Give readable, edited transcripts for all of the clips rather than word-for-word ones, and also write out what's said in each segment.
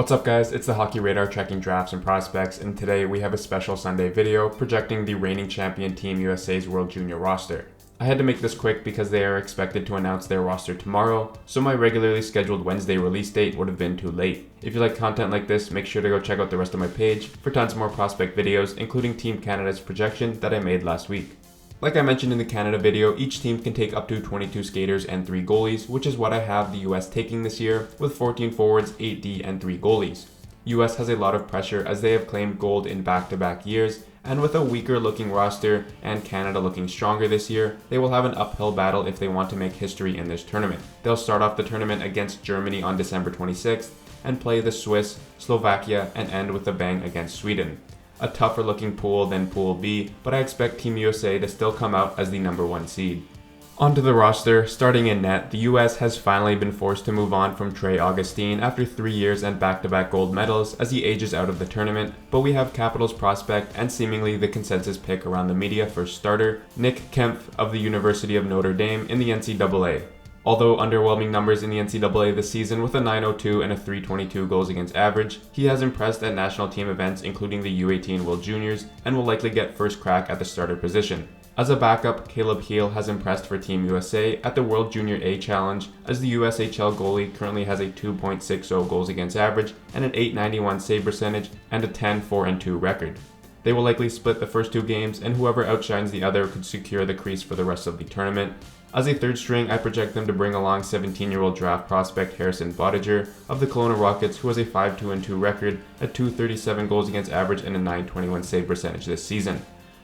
What's up guys, it's the Hockey Radar tracking drafts and prospects, and today we have a special Sunday video projecting the reigning champion Team USA's World Junior roster. I had to make this quick because they are expected to announce their roster tomorrow, so my regularly scheduled Wednesday release date would have been too late. If you like content like this, make sure to go check out the rest of my page for tons more prospect videos, including Team Canada's projection that I made last week. Like I mentioned in the Canada video, each team can take up to 22 skaters and 3 goalies, which is what I have the US taking this year, with 14 forwards, 8D, and 3 goalies. US has a lot of pressure as they have claimed gold in back-to-back years, and with a weaker looking roster and Canada looking stronger this year, they will have an uphill battle if they want to make history in this tournament. They'll start off the tournament against Germany on December 26th and play the Swiss, Slovakia, and end with a bang against Sweden. A tougher looking pool than Pool B, but I expect Team USA to still come out as the number 1 seed. Onto the roster, starting in net, the US has finally been forced to move on from Trey Augustine after 3 years and back-to-back gold medals as he ages out of the tournament, but we have Capitals prospect and seemingly the consensus pick around the media for starter, Nick Kempf of the University of Notre Dame in the NCAA. Although underwhelming numbers in the NCAA this season with a .902 and a .322 goals against average, he has impressed at national team events including the U18 World Juniors and will likely get first crack at the starter position. As a backup, Caleb Heel has impressed for Team USA at the World Junior A Challenge as the USHL goalie currently has a 2.60 goals against average and an .891 save percentage and a 10-4-2 record. They will likely split the first 2 games, and whoever outshines the other could secure the crease for the rest of the tournament. As a third string, I project them to bring along 17-year-old draft prospect Harrison Bottiger of the Kelowna Rockets, who has a 5-2-2 record, a 237 goals against average, and a .921 save percentage this season.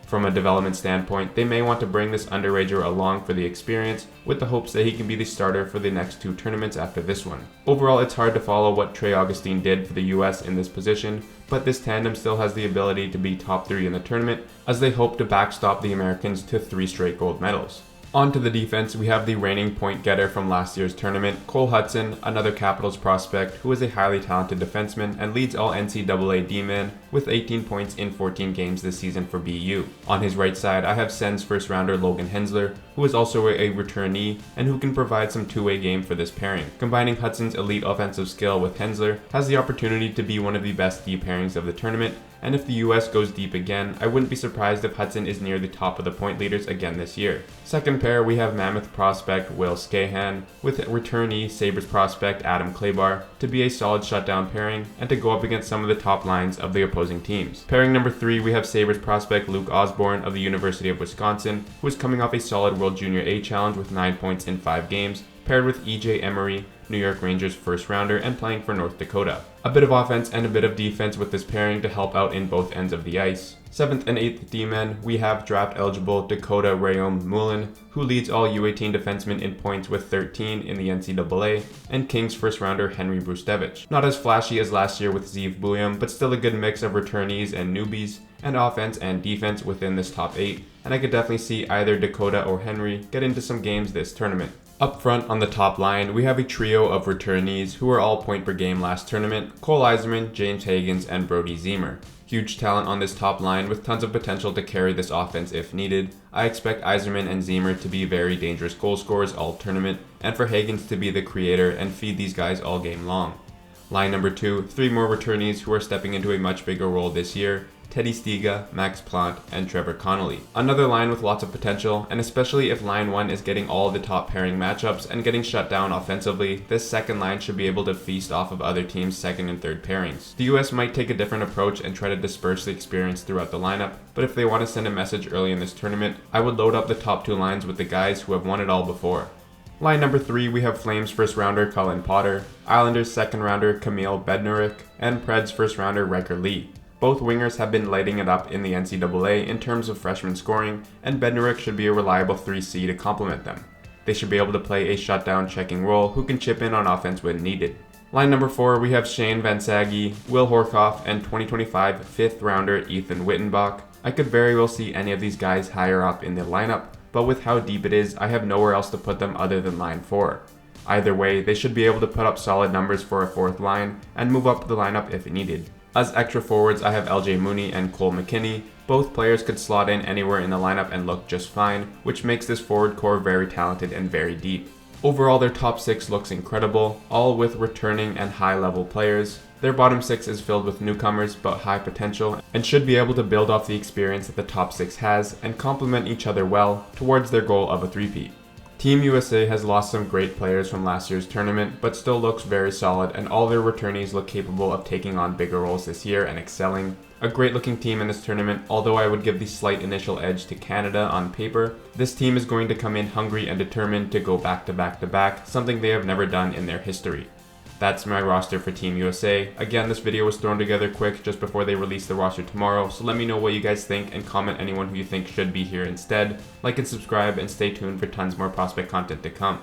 From a development standpoint, they may want to bring this underager along for the experience, with the hopes that he can be the starter for the next 2 tournaments after this one. Overall, it's hard to follow what Trey Augustine did for the US in this position, but this tandem still has the ability to be top 3 in the tournament, as they hope to backstop the Americans to 3 straight gold medals. On to the defense, we have the reigning point getter from last year's tournament, Cole Hutson, another Capitals prospect who is a highly talented defenseman and leads all NCAA D-men with 18 points in 14 games this season for BU. On his right side, I have Sens first rounder Logan Hensler, who is also a returnee and who can provide some two-way game for this pairing. Combining Hutson's elite offensive skill with Hensler has the opportunity to be one of the best D pairings of the tournament, and if the US goes deep again, I wouldn't be surprised if Hutson is near the top of the point leaders again this year. Second pair, we have Mammoth prospect Will Scahan with returnee Sabres prospect Adam Klebar to be a solid shutdown pairing and to go up against some of the top lines of the opposing teams. Pairing number 3, we have Sabres prospect Luke Osborne of the University of Wisconsin, who is coming off a solid World Junior A Challenge with 9 points in 5 games, paired with EJ Emery, New York Rangers first rounder and playing for North Dakota. A bit of offense and a bit of defense with this pairing to help out in both ends of the ice. 7th and 8th D-men, we have draft eligible Dakota Rayom Mullen, who leads all U18 defensemen in points with 13 in the NCAA, and Kings first rounder Henry Brustevich. Not as flashy as last year with Zeev Buium, but still a good mix of returnees and newbies, and offense and defense within this top 8, and I could definitely see either Dakota or Henry get into some games this tournament. Up front on the top line, we have a trio of returnees who were all point per game last tournament: Cole Eiserman, James Hagens, and Brody Zemer. Huge talent on this top line with tons of potential to carry this offense if needed. I expect Eiserman and Zemer to be very dangerous goal scorers all tournament, and for Hagens to be the creator and feed these guys all game long. Line number 2, 3 more returnees who are stepping into a much bigger role this year: Teddy Stiga, Max Plant, and Trevor Connolly. Another line with lots of potential, and especially if line 1 is getting all the top pairing matchups and getting shut down offensively, this second line should be able to feast off of other teams' second and third pairings. The US might take a different approach and try to disperse the experience throughout the lineup, but if they want to send a message early in this tournament, I would load up the top 2 lines with the guys who have won it all before. Line number 3, we have Flames first rounder Cullen Potter, Islanders second rounder Camille Bednarik, and Preds first rounder Riker Lee. Both wingers have been lighting it up in the NCAA in terms of freshman scoring, and Bednarik should be a reliable 3C to complement them. They should be able to play a shutdown checking role who can chip in on offense when needed. Line number 4, we have Shane Van Sage, Will Horkoff, and 2025 5th rounder Ethan Wittenbach. I could very well see any of these guys higher up in the lineup, but with how deep it is, I have nowhere else to put them other than line 4. Either way, they should be able to put up solid numbers for a 4th line and move up the lineup if needed. As extra forwards, I have LJ Mooney and Cole McKinney. Both players could slot in anywhere in the lineup and look just fine, which makes this forward core very talented and very deep. Overall, their top 6 looks incredible, all with returning and high-level players. Their bottom six is filled with newcomers but high potential and should be able to build off the experience that the top six has and complement each other well towards their goal of a three-peat. Team USA has lost some great players from last year's tournament, but still looks very solid, and all their returnees look capable of taking on bigger roles this year and excelling. A great looking team in this tournament, although I would give the slight initial edge to Canada on paper. This team is going to come in hungry and determined to go back to back to back, something they have never done in their history. That's my roster for Team USA. Again, this video was thrown together quick just before they release the roster tomorrow, so let me know what you guys think and comment anyone who you think should be here instead. Like and subscribe and stay tuned for tons more prospect content to come.